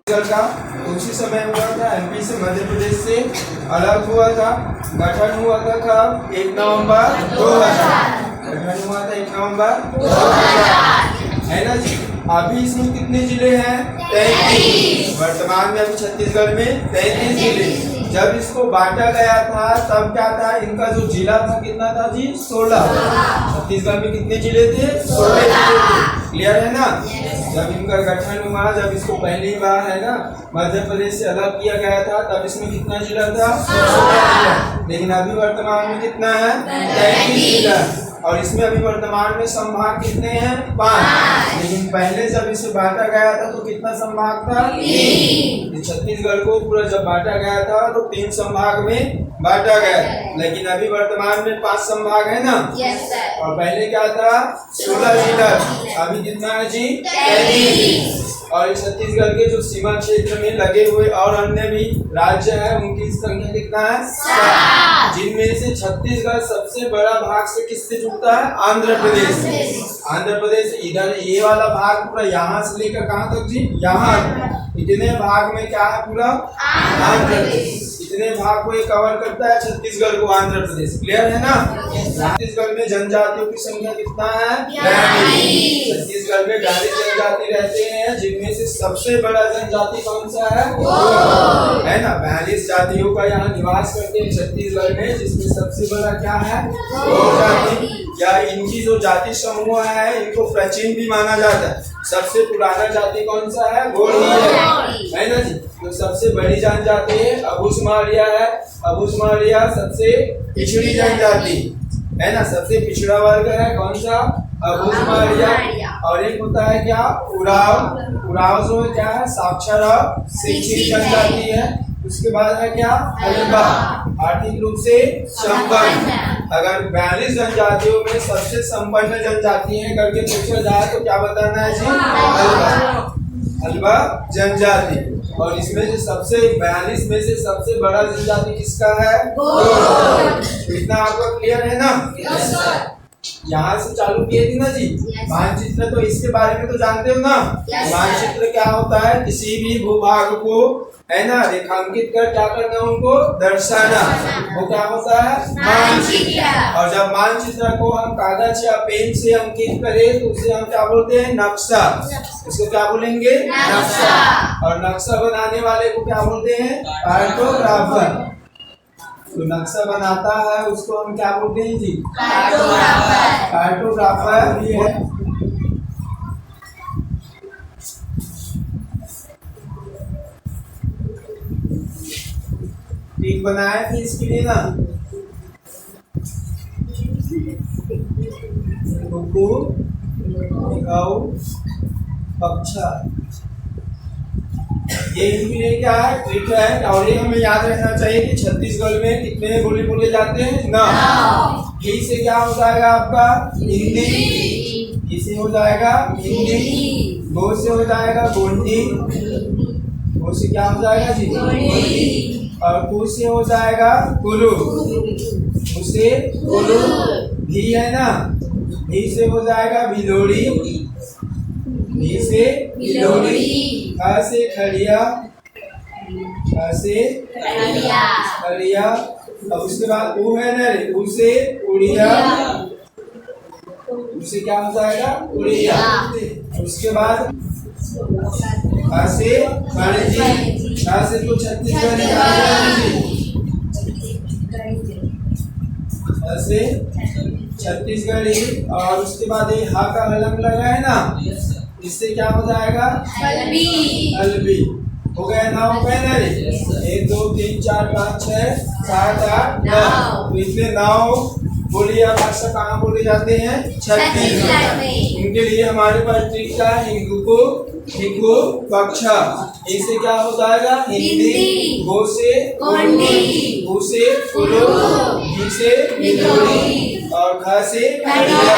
का उसी समय हुआ था। एमपी से मध्य प्रदेश से अलग हुआ था। गठन हुआ था कब? 1 नवंबर 2000। गठन हुआ था 1 नवंबर 2000, है ना जी। अभी इसमें कितने जिले हैं? 33। वर्तमान में अभी छत्तीसगढ़ में 33 जिले। जब इसको बांटा गया था तब क्या था? इनका जो जिला था कितना था जी? 16। छत्तीसगढ़ में कितने जिले थे? 16 जिले थे। क्लियर है ना? जब इनका गठन हुआ, जब इसको पहली बार है ना मध्य प्रदेश से अलग किया गया था, तब इसमें कितना जिला था? 16 जिला। लेकिन अभी वर्तमान में कितना है? 33 जिला। और इसमें अभी वर्तमान में संभाग कितने हैं? 5। लेकिन पहले जब इसे बांटा गया था तो कितना संभाग था? 3। छत्तीसगढ़ को पूरा जब बांटा गया था तो 3 संभाग में बांटा गया। लेकिन अभी वर्तमान में 5 संभाग है ना। और पहले क्या था? 16 जिला। अभी कितना है जी? 33। और छत्तीसगढ़ के जो सीमा क्षेत्र में लगे हुए और अन्य भी राज्य है, उनकी संख्या कितना है? 7। जिनमें से छत्तीसगढ़ सबसे बड़ा भाग से किससे जुड़ता है? आंध्र प्रदेश। आंध्र प्रदेश इधर ये वाला भाग पूरा यहाँ से लेकर कहाँ तक जी? यहाँ। इतने भाग में क्या है? पूरा आंध्र प्रदेश। इतने भाग को ये कवर करता है छत्तीसगढ़ को आंध्र प्रदेश। क्लियर है ना? छत्तीसगढ़ में जनजातियों की संख्या कितना है? 42। छत्तीसगढ़ में 42 जनजाति रहते हैं, जिनमें से सबसे बड़ा जनजाति कौन सा है? है ना। 42 जातियों का यहाँ निवास करते हैं छत्तीसगढ़ में, जिसमें सबसे बड़ा क्या है? जाति। या इनकी जो जाति समूह है इनको प्राचीन भी माना जाता है। सबसे पुराना जाति कौन सा है? गोंडी है ना जी। तो सबसे बड़ी जनजाति है अबुझमाड़िया है। अबुझमाड़िया सबसे पिछड़ी जनजाति है ना। सबसे पिछड़ा वर्ग है कौन सा? अबुझमाड़िया। और एक होता है क्या? उराव। उराव जो है क्या है? साक्षर और शिक्षित जनजाति है। उसके बाद है क्या? हल्बा, आर्थिक रूप से संपन्न। अगर 42 जनजातियों में सबसे संपन्न जनजाति है करके पूछा जाए तो क्या बताना है जी? हल्बा। हल्बा जनजाति। और इसमें जो सबसे 42 में से सबसे बड़ा जनजाति किसका है? इतना आपको क्लियर है ना? यहाँ से चालू किए थी ना जी। मानचित्र तो इसके बारे में तो जानते हो ना। मानचित्र क्या होता है? किसी भी भूभाग को है ना रेखांकित कर क्या करना? उनको दर्शाना। वो क्या होता है? मानचित्र। और जब मानचित्र को हम कागज या पेन से अंकित करें तो उसे हम क्या बोलते हैं? नक्शा। इसको क्या बोलेंगे? नक्शा। और नक्शा बनाने वाले को क्या बोलते हैं? कार्टोग्राफर। तो नक्शा बनाता है उसको हम क्या बोलते हैं जी? कार्टोग्राफर। कार्टोग्राफर भी है। ठीक बनाया थी इसके लिए ना। पक्षा ये इनके लिए क्या है? ट्रिक है। और ये हमें याद रखना चाहिए कि छत्तीसगढ़ में कितने बोली बोले जाते हैं ना। ई से क्या हो जाएगा आपका? हिंदी। ई से हो जाएगा हिंदी। गो से हो जाएगा गोंडी। गो से क्या हो जाएगा जी? गोंडी। और कु से हो जाएगा कुलू। उसे कुलू। भी है ना। भी से हो जाएगा भिलोड़ी। भी से भिलोड़ी। खा से खड़िया। खा से खड़िया। अब उसके बाद ऊ है ना रे। ऊ से उड़िया। उसे क्या हो जाएगा? उड़िया। उसके बाद खा से खड़जी। खा से तो छत्तीसगढ़ से छत्तीसगढ़ी। और उसके बाद ये हा का हलंग लगा है ना, इससे क्या हो जाएगा? हल्बी। हल्बी हो गया। नाव पहले 1 2 3 4 5 6 7 8 9। तो इतने नाव बोलिया भाषा कहाँ बोले जाते हैं? छत्तीसगढ़ में। इनके लिए हमारे पास ट्रिक का हिंगू हिंगू पक्षा। इससे क्या हो जाएगा? हिंदी। गो से गोंडी। ऊ से कुलू। भी से भिलोड़ी। और खा से खड़िया।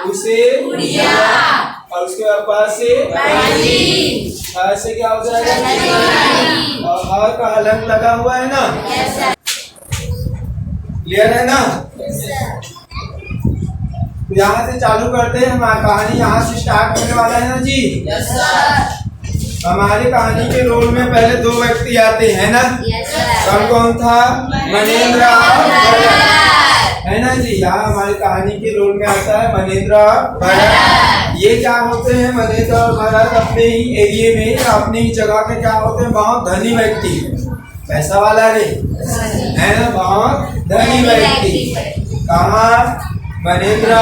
ऊ से उड़िया। और उसके बाद पा से प्राचीन। खा से क्या हो जाएगा? और हा का हलंग लगा हुआ है ना। क्लियर है ना? तो यहाँ से चालू करते हैं। हमारी कहानी यहाँ से स्टार्ट होने वाला है ना जी। हमारी कहानी के रोल में पहले दो व्यक्ति आते हैं ना। कौन कौन था? मनेंद्र और भरत, है ना जी। यहाँ हमारी कहानी के रोल में आता है मनेंद्र और भरत। ये क्या होते हैं? मनेंद्र और भरत अपने ही एरिया में, अपनी ही जगह पे क्या होते हैं? बहुत धनी व्यक्ति, पैसा वाला रे, है ना, बहुत धनी व्यक्ति। कहाँ? मनेंद्र,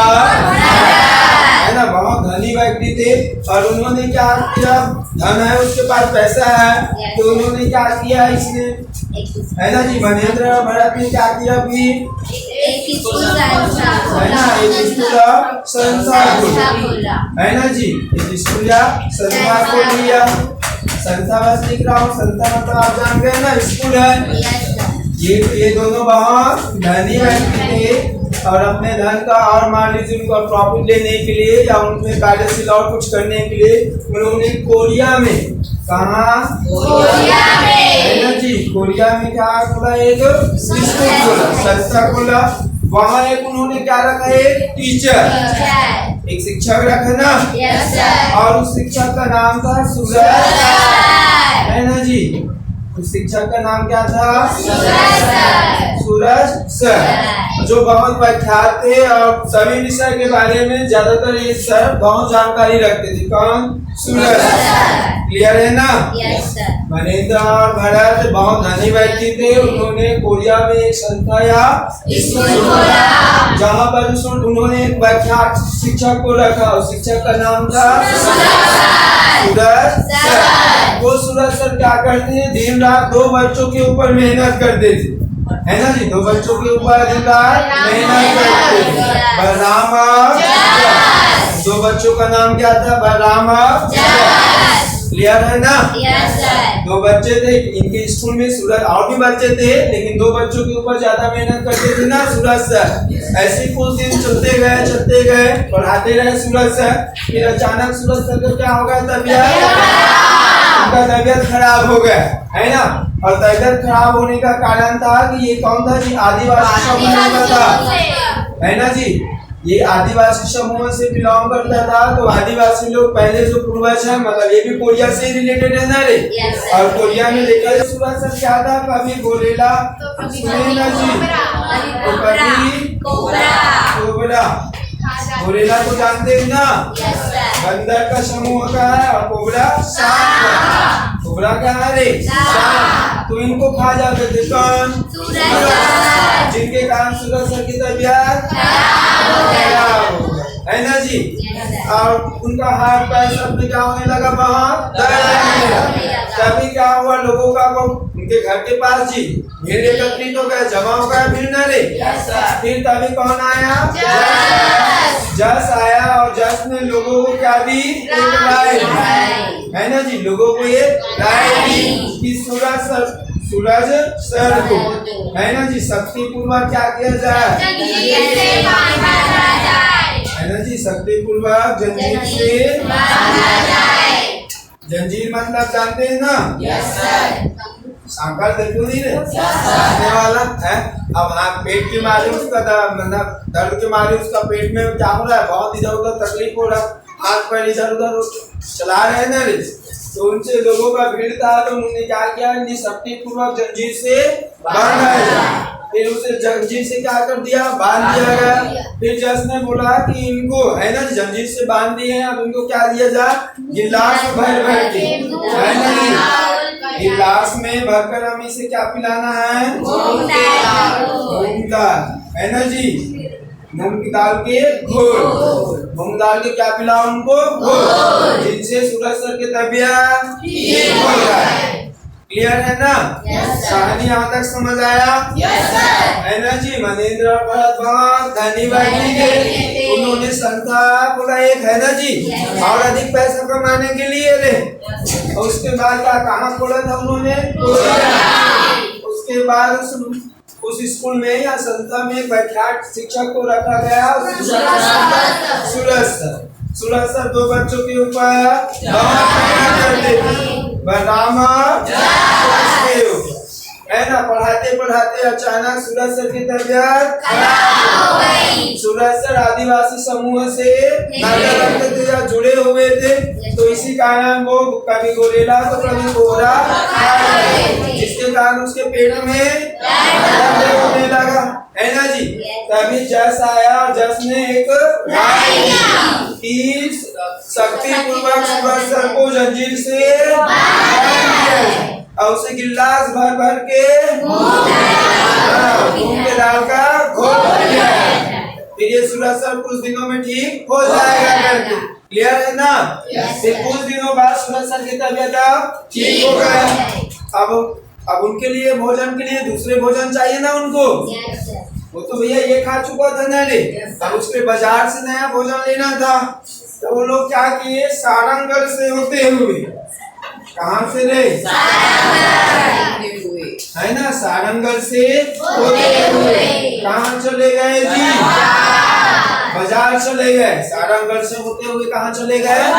है ना, बहुत धनी व्यक्ति थे। और उन्होंने क्या किया? धन है, उसके पास पैसा है, तो उन्होंने क्या किया? इसने, है ना जी, मनेंद्र और भरत ने क्या किया? भी एक स्कूल है ना, एक स्कूल या संस्था खोला, है ना जी, एक स्कूल या संस्था खोल लिया। संस्था बस लिख रहा हूँ, संस्था मतलब आप जान गए ना, स्कूल है। ये दोनों बहुत धनी व्यक्ति थे और अपने धन का और मान लीजिए उनको प्रॉफिट लेने के लिए या उनके कार्यशील और कुछ करने के लिए उन्होंने कोरिया में, कहाँ? कोरिया में, है ना जी, कोरिया में क्या खोला? एक स्कूल खोला, संस्था खोला। वहाँ एक उन्होंने क्या रखा? एक टीचर, एक शिक्षक रखा ना। और उस शिक्षक का नाम था सूरज, है ना जी। उस शिक्षक का नाम क्या था? सूरज सर, जो बहुत प्रख्यात थे और सभी विषय के बारे में ज्यादातर ये सर बहुत जानकारी रखते थे। कौन? सूरज। क्लियर है ना? मनेंद्र और भरत बहुत धनी व्यक्ति थे। उन्होंने कोरिया में एक संस्था या स्कूल खोला, जहाँ पर उन्होंने एक प्रख्यात शिक्षक को रखा। उस शिक्षक का नाम था सूरज सर। वो सूरज सर क्या करते हैं? दिन रात दो बच्चों के ऊपर मेहनत करते थे, है ना जी, दो बच्चों के ऊपर दिन रात मेहनत करते थे। बलराम और जस, दो बच्चों का नाम क्या था? बलराम और जस। क्लियर है ना? दो बच्चे थे इनके स्कूल में। सूरज और भी बच्चे थे, लेकिन दो बच्चों के ऊपर ज्यादा मेहनत करते थे ना सूरज सर। ऐसे कुछ दिन चलते गए, पढ़ाते रहे सूरज सर। फिर अचानक सूरज सर का क्या हो गया? उनका तबियत खराब हो गया, है ना। और तबियत खराब होने का कारण था कि ये कौन था जी? आदिवासी समूह था, है ना जी। ये आदिवासी समूह से बिलोंग करता था। तो आदिवासी लोग पहले जो पूर्वज है, मतलब ये भी कोरिया से रिलेटेड है ना रे। और कोरिया में देखा सूरज सर क्या था? कभी गोरेला, सुने ना जी, तो कभी कोबरा। गोरेला को जानते हैं ना, बंदर का समूह का है, और कोबरा सांप का। कोबरा क्या है रे? सांप। तो इनको खा जाते थे कौन? जिनके कारण सूरज सर की तबियत खराब हो गई, है ना जी। और उनका हाथ पैर सब में क्या होने लगा? बहुत दर्द होने लगा। तभी क्या हुआ? लोगों का वो उनके घर के पास जी भीड़ एकत्रित हो गए, जमा हो गया भीड़ ना रे। फिर तभी कौन आया? जस आया। और जस ने लोगों को क्या दी? एक राय, है ना जी, लोगों को ये राय दी कि सूरज सर को, है ना जी, शक्ति पूर्वक क्या किया जाए? है ना जी, शक्ति पूर्वक जंजीर से जंजीर मतलब जानते हैं ना? सांकर देखो नहीं रे, वाला है। अब हाँ, पेट के मारे उसका मतलब दर्द के मारे उसका पेट में क्या हो रहा है? बहुत इधर उधर तकलीफ हो रहा है, हाथ पैर इधर उधर चला रहे हैं ना रे। तो उनसे लोगों का भीड़ था, तो उन्होंने क्या किया? शक्ति पूर्वक जंजीर से बांधा गया। फिर उसे जंजीर से क्या कर दिया? बांध दिया गया। फिर जज ने बोला कि इनको, है ना, जंजीर से बांध दिए हैं, अब इनको क्या दिया जाए? गिलास भर के, है ना, गिलास में भरकर हम इसे क्या पिलाना है? मूंग दाल, है ना जी, मूंग की दाल के घोल। मूंग दाल के क्या पिलाओ उनको? घोल, जिनसे सूरज सर की तबियत ठीक हो जाए। क्लियर है ना? कहानी यहाँ तक समझ आया? है ना जी। मनेंद्र और भरत बहुत धनी व्यक्ति थे। उन्होंने संस्था खोला एक, है ना जी, और अधिक पैसा कमाने के लिए रे। और उसके बाद क्या कहाँ खोला था उन्होंने? उसके बाद उस स्कूल में या संस्था में प्रख्यात शिक्षक को रखा गया, सूरज सर। सूरज सर दो बच्चों के ऊपर बहुत मेहनत करते थे, बलराम और जस के ऊपर, है ना, पढ़ाई पढ़ाते पढ़ाते अचानक सूरज सर की तबीयत खराब हो गई। सूरज सर आदिवासी समूह से नाता रखते थे या जुड़े हुए थे, तो इसी कारण वो कभी गोरेला तो कभी गोरा खा रहे थे, जिसके कारण उसके पेट में दर्द होने लगा, है ना जी। तभी जस आया और जस ने एक शक्ति पूर्वक सूरज सर को जंजीर से और उसे गिलास भर भर के घूम के डाल का घोल दिया। फिर ये सूरज सर कुछ दिनों में ठीक हो जाएगा करके, क्लियर है ना। फिर कुछ दिनों बाद सूरज सर की तबीयत ठीक हो गया। अब उनके लिए भोजन के लिए दूसरे भोजन चाहिए ना उनको। वो तो भैया ये खा चुका था ना रे, अब उसके बाजार से नया भोजन लेना था। तो वो लोग क्या किए, सारंगढ़ से होते हुए, कहाँ से रे, है ना, सारंगढ़ से होते हुए कहाँ चले गए जी, बाजार चले गए। सारंगढ़ से होते हुए कहाँ चले गए,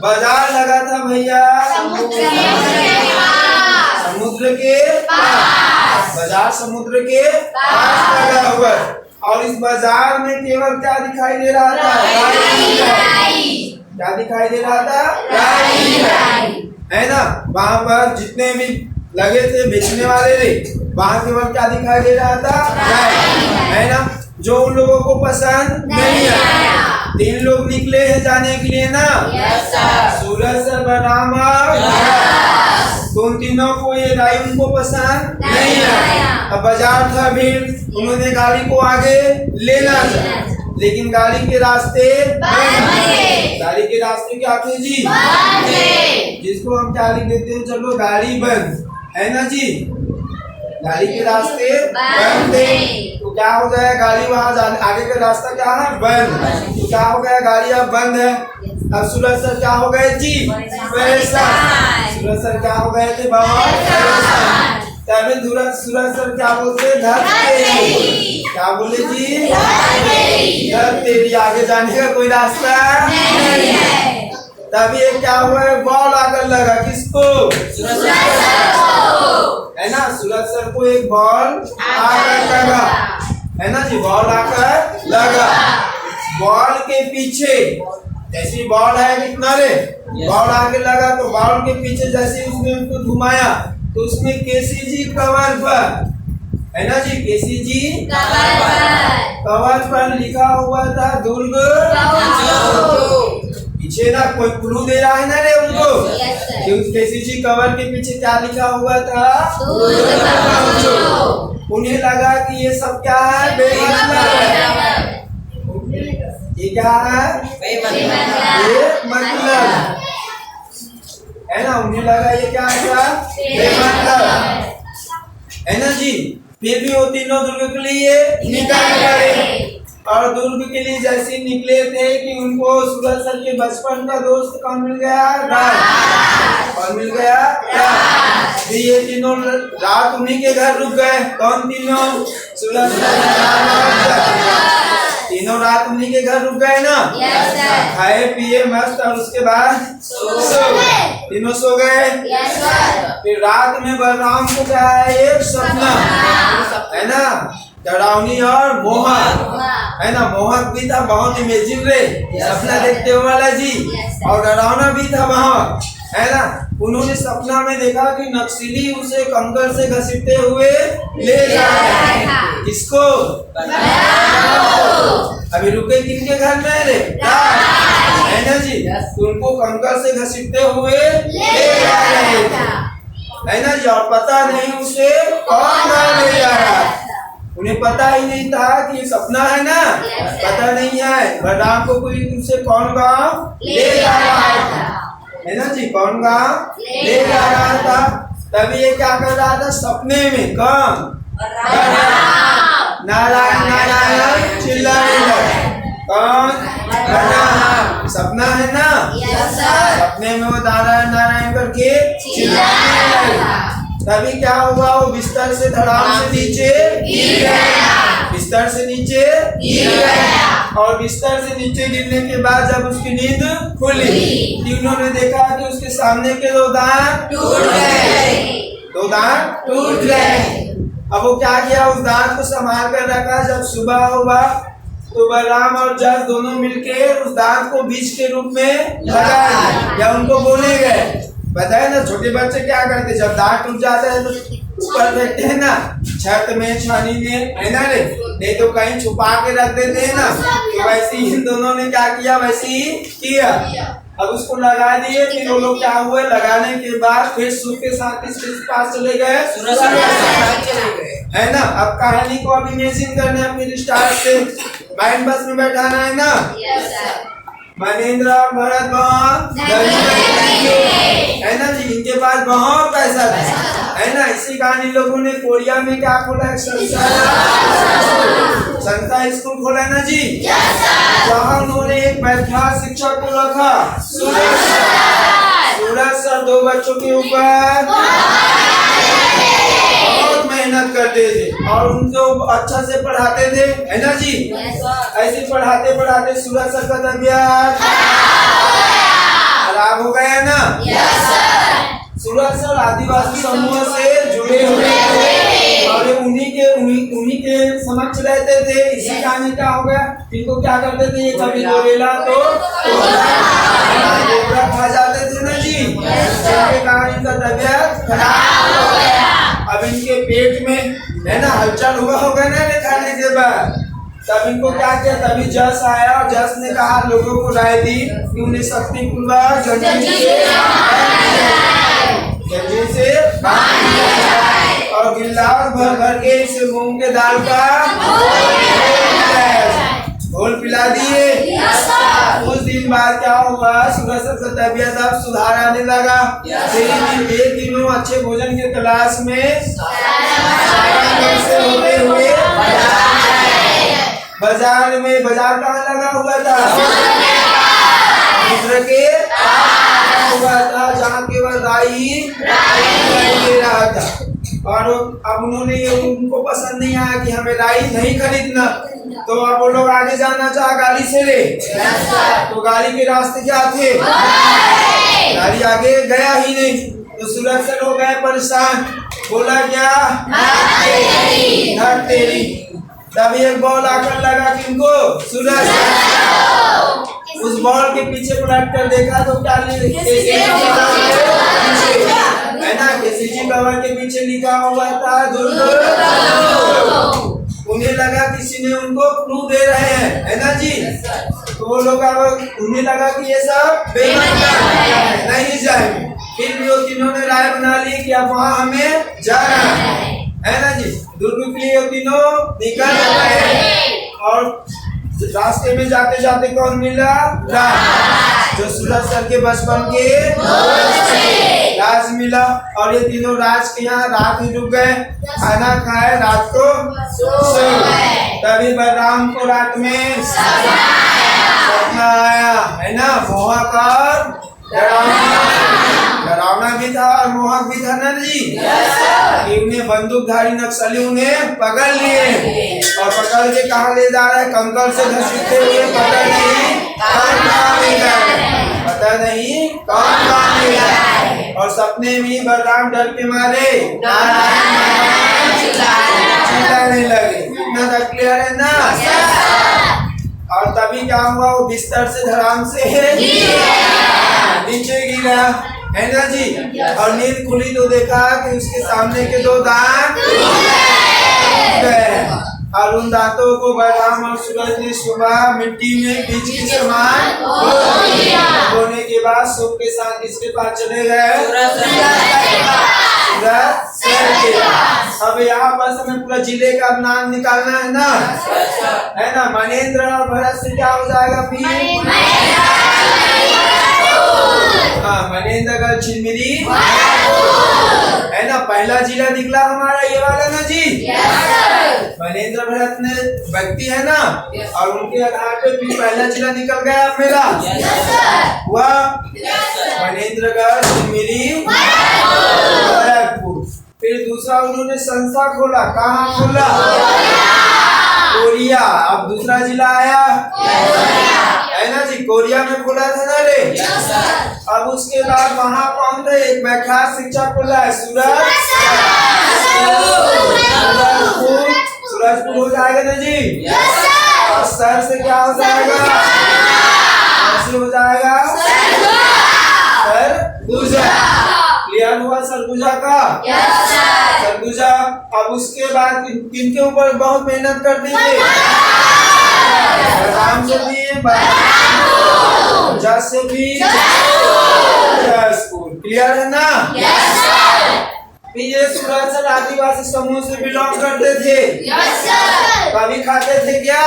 बाजार लगा था भैया समुद्र के पास, बाजार समुद्र के पास लगा हुआ। और इस बाजार में केवल क्या दिखाई दे रहा था, क्या दिखाई दे रहा था, है ना। वहाँ पर जितने भी लगे थे बेचने वाले थे, वहाँ केवल क्या दिखाई दे रहा था, है ना, जो उन लोगों को पसंद नहीं आया। 3 लोग निकले हैं जाने के लिए ना, सूरज सर, बलराम तो उन तीनों को ये राय उनको पसंद नहीं आया। अब बाजार था भीड़, उन्होंने गाड़ी को आगे लेना था, लेकिन गाड़ी के रास्ते गाड़ी के रास्ते क्या थे जी, जिसको हम क्या लिख देते हैं, चलो गाड़ी बंद, है ना जी, गाड़ी के रास्ते बंद थे। तो क्या हो गया, गाड़ी वहाँ जाने आगे का रास्ता क्या है, बंद। तो क्या हो गया, गाड़ी अब बंद है। अब सूरज सर क्या हो गए जी, परेशान। सूरज सर क्या हो गए थे, बहुत परेशान। तभी सूरज सर क्या बोलते, क्या बोले जी, तेरी आगे जाने का कोई रास्ता नहीं है। तभी एक क्या हुआ, बॉल आकर लगा किसको, है ना, सूरज सर को एक बॉल आकर लगा, है ना जी, बॉल आकर लगा। बॉल के पीछे जैसी बॉल है कितना रे, बॉल आगे लगा तो बॉल के पीछे जैसे उसने उसको घुमाया तो उसमें केसी जी कवर पर, है ना जी, केसी जी कवर पर लिखा हुआ था दुर्ग। पीछे ना कोई क्लू दे रहा है ना रे उनको, केसी जी कवर के पीछे क्या लिखा हुआ था, उन्हें लगा कि ये सब क्या है, बेमतलब है, ये क्या है, ये मतलब, है ना, उन्हें लगा ये क्या है, बेमतलब, है ना जी। फिर भी वो तीनों दुर्ग के लिए निकल गए। और दुर्ग के लिए जैसे निकले थे कि उनको सूरज सर के बचपन का दोस्त कौन मिल गया, राज। कौन मिल गया, राज। ये तीनों रात उन्हीं के घर रुक गए। कौन तीनों, सूरज सर तीनों रात उन्हीं के घर रुक गए ना, खाए पिए मस्त, और उसके बाद सो गए, तीनों सो गए। फिर रात में बलराम को क्या है, एक सपना, है ना, डरावनी और मोहक, है ना, मोहक भी था, बहुत इमेजिन रे सपना देखते हुए वाला जी, और डरावना भी था वहाँ, है ना। उन्होंने सपना में देखा कि नक्सली उसे कंकर से घसीटते हुए ले जा रहे हैं। किसको, अभी रुके किनके घर में रे, है ना जी, उनको कंकर से घसीटते हुए ले जा रहे थे, है ना जी। और पता नहीं उसे कौन ले जा रहा है, उन्हें पता ही नहीं था कि ये सपना है ना, पता नहीं है बलराम को कोई उनसे कौन गाँव ले जा रहा था, है ना जी, कौन गाँव ले जा रहा था। तभी ये क्या कर रहा था, सपने में कौन, नारायण नारायण चिल्लाने लगा, कौन, बलराम, सपना है ना, सपने में वो नारायण नारायण करके चिल्लाने लगा। तभी क्या हुआ, वो बिस्तर से धड़ाम से नीचे गिर गया, बिस्तर से नीचे गिर गया। और बिस्तर से नीचे गिरने के बाद जब उसकी नींद खुली, उन्होंने देखा कि उसके सामने के 2 दांत टूट गए, दो दांत टूट गए। अब वो क्या किया, उस दांत को संभाल कर रखा। जब सुबह हुआ तो बलराम और जस दोनों मिलके उस दांत को बीज के रूप में लगाए या उनको बोले गए। बताए ना, छोटे बच्चे क्या करते, जब दांत टूट जाता है तो ऊपर बैठते हैं ना, छत में, छानी में, है ना रे, नहीं तो कहीं छुपा के रख देते हैं ना। तो वैसे ही इन दोनों ने क्या किया, वैसे ही किया। अब उसको लगा दिए। फिर वो लोग क्या हुए, लगाने के बाद फिर सुख के साथ इसके पास चले गए, है ना। अब कहानी को अब इमेजिन करना है, फिर स्टार्ट से माइंड बस में बैठाना है ना। मनेंद्र भरत बहुत है ना जी, इनके पास बहुत पैसा था, है ना। इसी कारण इन लोगों ने कोरिया में क्या खोला है, संस्था स्कूल खोला ना जी, जहाँ उन्होंने एक प्रख्यात शिक्षक को रखा, सूरज सर। दो बच्चों के ऊपर बहुत मेहनत करते थे और उनको अच्छा से पढ़ाते थे, है ना जी। ऐसे पढ़ाते पढ़ाते सूरज सर का तबीयत खराब हो गया ना। सूरज सर आदिवासी समूह से जुड़े हुए थे और उन्हीं के समक्ष रहते थे। इसी कारण क्या हो गया, इनको क्या करते थे, ये कभी गोरेला तो कोबरा खा जाते थे ना जी, जिसके कारण इनका तबीयत खराब हो गया। अब इनके पेट में, है ना, हलचल हुआ होगा ना खाने के बाद। तब इनको क्या किया, तभी जस आया और जस ने कहा, लोगों को राय दी कि उन्हें शक्ति पूर्वक जंजीर से और गिलास भर भर के इसे मूंग के दाल का घोल पिला दिए। कुछ दिन बाद क्या हुआ, सूरज सर का तबीयत अब सुधार आने लगा। एक दिनों अच्छे भोजन के तलाश में से होते हुए बाजार में, बाजार कहाँ लगा हुआ था, समुद्र के हुआ था, जहाँ केवल राई ले रहा था। और अब उन्होंने, उनको पसंद नहीं आया कि हमें राई नहीं खरीदना, तो अब वो लोग आगे जाना चाहा गाड़ी से ले। तो गाड़ी के रास्ते क्या थे, गाड़ी आगे गया ही नहीं। तो सूरज सर हो गए परेशान, बोला क्या, धर तेरी। तभी एक बॉल आकर लगा किनको, सूरज। उस बॉल के पीछे पलट कर देखा तो क्या है ना, केसीजी बाबा के पीछे लिखा हुआ था दुर्ग। उन्हें लगा किसी ने उनको क्लू दे रहे हैं, है ना जी। तो वो लोग अब उन्हें लगा कि ये सब नहीं जाएंगे। फिर भी वो तीनों ने राय बना ली कि अब वहाँ हमें जाना है ना जी। दुर्ग के लिए वो तीनों निकल गए और रास्ते में जाते जाते कौन मिला, राज, जो सूरज सर के बचपन के राज मिला। और ये तीनों राज के यहाँ रात ही रुक गए, खाना खाए, रात को सो गए। तभी बलराम को रात में सपना आया, है ना, मोहक और डरावना भी था और मोहक भी था ना जी। उन्हें बंदूकधारी नक्सली उन्हें पकड़ लिए और पकड़ के कहाँ ले जा रहे हैं, कंकड़ से घसीटते हुए, पता नहीं कौन ले जा रहे, पता नहीं कौन ले जा रहे। और सपने में बलराम डर के मारे चिल्लाने लगे। इतना तक क्लियर है ना। और तभी क्या हुआ, वो बिस्तर से धड़ाम से नीचे गिरा, है ना जी। और नींद खुली तो देखा कि उसके सामने के दो दांत गए और उन दांतों को बलराम और सूरज ने सुबह मिट्टी में बीज के समान होने के बाद सुख के साथ इसके पास चले गए। अब यहाँ पर हमें पूरा जिले का नाम निकालना है ना, है ना। मनेंद्र और भरत से क्या हो जाएगा फिर, हाँ, मनेंद्रगढ़, छिलमिली, है ना। पहला जिला निकला हमारा ये वाला ना जी। मनेंद्र भरत ने व्यक्ति है ना, और उनके आधार पे भी पहला जिला निकल गया मेरा हुआ मनेंद्रगढ़, छिलमिली, भरतपुर। फिर दूसरा उन्होंने संस्था खोला, कहाँ खोला, कोरिया। अब दूसरा जिला आया, है ना जी, कोरिया में खोला था ना रे। अब उसके बाद वहाँ कौन थे, एक विख्यात शिक्षक खोला है, सूरजपुर हो जाएगा ना जी। और सर से क्या हो जाएगा, सर से हो जाएगा सरगुजा। क्लियर हुआ सरगुजा का? सरगुजा। अब उसके बाद किनके ऊपर बहुत मेहनत करते थे, बलराम से भी, जस से भी, क्लियर है ना? ये सूरजसर आदिवासी समूह से बिलोंग करते थे। कभी खाते थे क्या,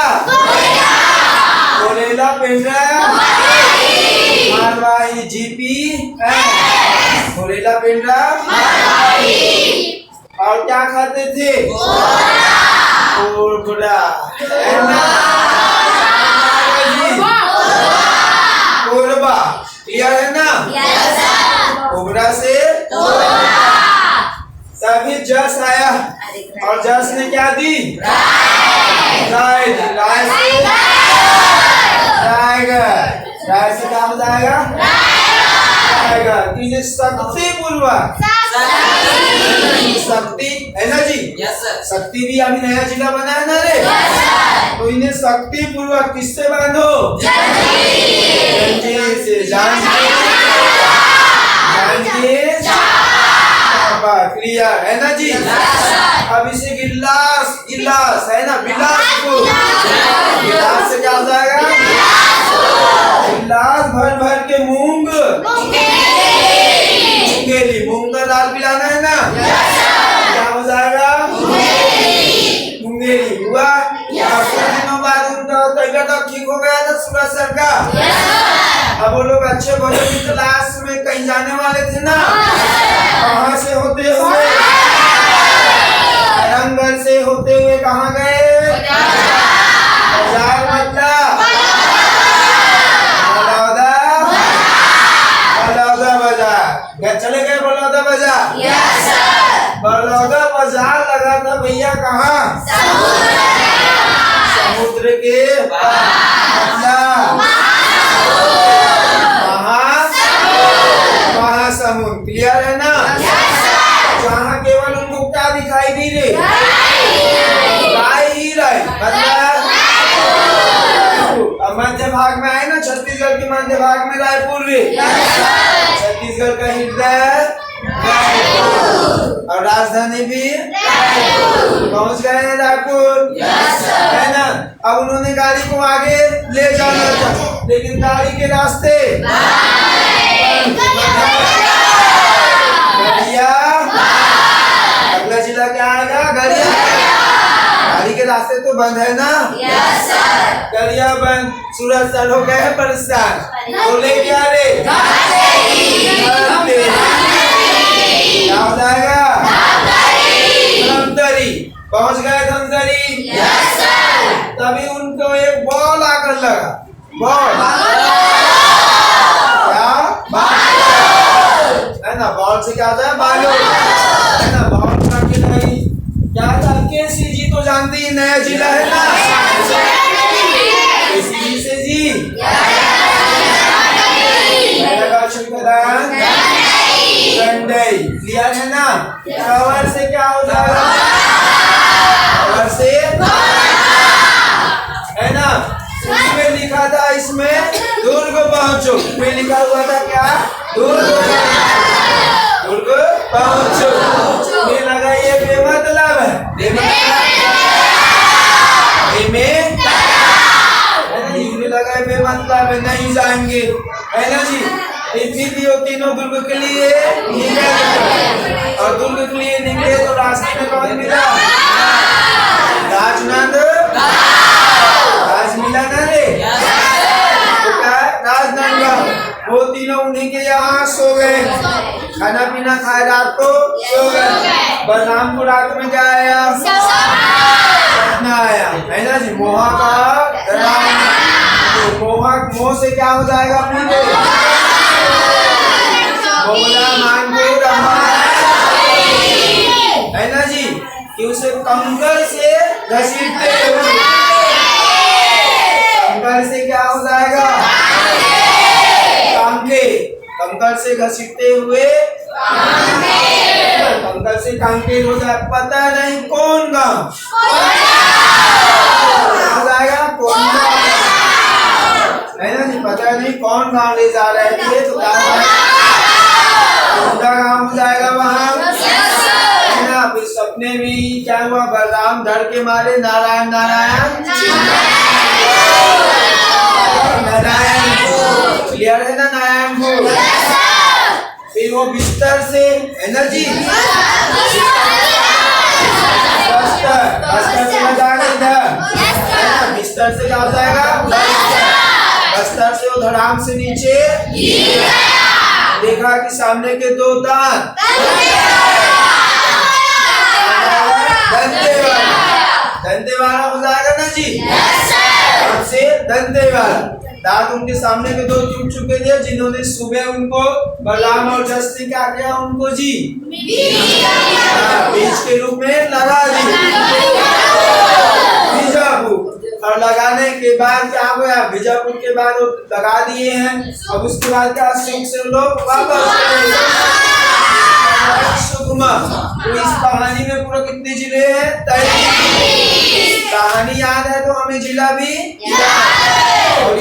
कोरेला, पेंड्रा, मारवाड़ी, जीपी, कोरेला, पेंड्रा, और क्या खाते थे, कोरबा, कोरबा। क्लियर है ना? कोबरा से तभी जस आया, और जस ने क्या दी, राय दी। राय से टाइगर, राय से क्या हो जाएगा, टाइगर। ये शक्ति पूर्वक, शक्ति है ना जी। शक्ति भी अभी नया जिला बना है ना रे। तो इन्हें शक्ति पूर्वक किससे बांधो, जंजीर से, क्लियर है ना जी। अब इसे गिलास, गिलास है ना, बिलासपुर, गिलास से क्या हो जाएगा, गिलास भर भर के मूंग, मुंगेली, मूंग का दाल पिलाना है ना, क्या हो जाएगा, मुंगेली हुआ। कुछ दिनों बाद उनका तबीयत अब ठीक हो गया था सूरजसर का। अब वो लोग अच्छे भोजन की तलाश में कहीं जाने वाले थे ना, वहां से होते हुए रंगल से होते हुए कहाँ गए, बाजार, मतलब बलौदा बाजार। चले गए बलौदा बाजार। बलौदा बाजार लगा था भैया कहाँ, समुद्र के महासमुद्र। क्लियर है ना? जहाँ केवल उनको क्या दिखाई दी रे, गाय ही रहे, मतलब मध्य भाग में आए ना, छत्तीसगढ़ के मध्य भाग में रायपुर रे, छत्तीसगढ़ का हृदय और राजधानी भी पहुंच गए हैं रायपुर, है ना। अब उन्होंने गाड़ी को आगे ले जाना था, लेकिन गाड़ी के रास्ते गड़िया, अगला जिला क्या आएगा, गड़िया। गाड़ी के रास्ते तो बंद है ना, गड़िया बंद। सूरजसर हो गए परेशान, बोले क्या रे, क्या हो जाएगा, धमतरी। पहुंच गए धमतरी। तभी उनको एक बॉल आकर लगा, बॉल, है ना, बॉल से क्या होता है, बालू, है ना, बॉल का खिलाड़ी क्या था, केसी जी तो जानती है, नया जिला है ना, केसी से जी, क्लियर है ना। कवर से क्या हो जाएगा, कवर से, है ना। उसमें लिखा था, इसमें दुर्ग पहुंचो, में लिखा हुआ था क्या, दुर्ग पहुंचो। ये लगा ये बेमतलब है, लगा बेमतलब है, नहीं जाएंगे, है ना जी। फिर तीनों दुर्ग के लिए निकले, और दुर्ग के लिए निकले तो रास्ते में कौन मिला, राजनंद, राज मिला ना रे, तो क्या राजनंदगांव। वो तीनों उन्हीं के यहाँ सो गए, खाना पीना खाए, रात को सो गए। बलराम को रात में क्या आया, सपना आया, है ना जी। मोहा का मोहा, मोह से क्या हो जाएगा, बोला मांगो है ना जी, कि उसे कंकर से घसीटते, कंकर से क्या हो जाएगा, कंकड़ से घसीटते हुए कंकड़ से कांकेर हो जाए, पता नहीं कौन गांव हो जाएगा, कौन है ना जी, पता नहीं कौन गांव ले जा रहे हैं, तो गांव हो जाएगा वहाँ है ना। फिर सपने में क्या हुआ, बलराम डर के मारे नारायण नारायण नारायण क्लियर है ना, नारायण को। फिर वो बिस्तर से एनर्जी बस्तर से जाएगा इधर, बिस्तर से क्या हो जाएगा, बस्तर से वो धड़ाम से नीचे देखा कि सामने के दो दांत दंते वाला हो जाएगा ना जी, से दंते वाला दांत उनके सामने के दो टूट चुके थे, जिन्होंने सुबह उनको बलराम और जस्ती क्या किया, उनको जी बीज के रूप में लगा दी बीजापुर। और लगाने के बाद क्या हुआ, बीजापुर के बाद वो लगा दिए हैं, अब उसके बाद क्या सुख से लोग वापस सुकमा। तो इस कहानी में पूरा कितने जिले हैं, 23। कहानी याद है तो हमें जिला भी याद है।